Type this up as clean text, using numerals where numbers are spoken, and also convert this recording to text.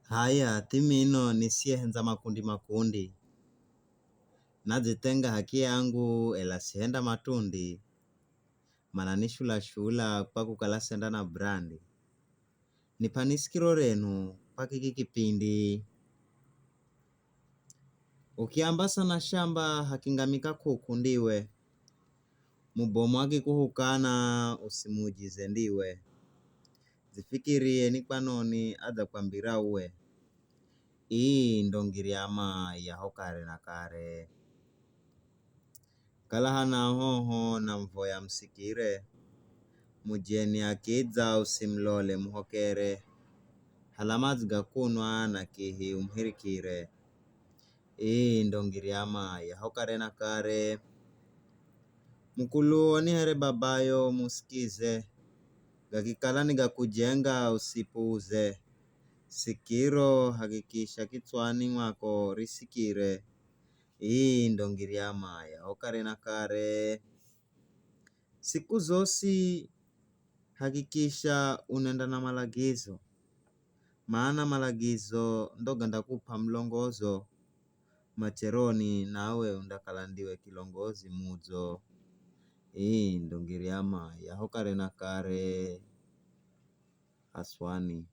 Haya timino nisiehenza makundi nazitenga haki yangu ela sihenda matundi mana nishula pakukala senda na brandi nipanisikiro renu pakiki kipindi ukiambasa na shamba hakingamika kukundiwe mubomo akikuhukana usimujize ndiwe zifikirie ni kwanoni adha kwambira uwe hii ndo ngiriama yaho kare na kare kala hana hoho na mvoya msikire mujeni akiza usimlole muhokere halamazi gakunwa na kihi umhirikire hii ndo ngiriama yaho kare na kare mkulu ni here babayo musikize gakikala ni gakujenga usipuuze sikiro hakikisha kichwani mwako risikire hii ndo ngiriama yaho kare na kare siku zosi hakikisha unenda na malagizo maana malagizo ndo gandakupa mlongozo macheroni nawe undakalandiwe kilongozi muzo hii ndo ngiriama yaho kare na kare haswani.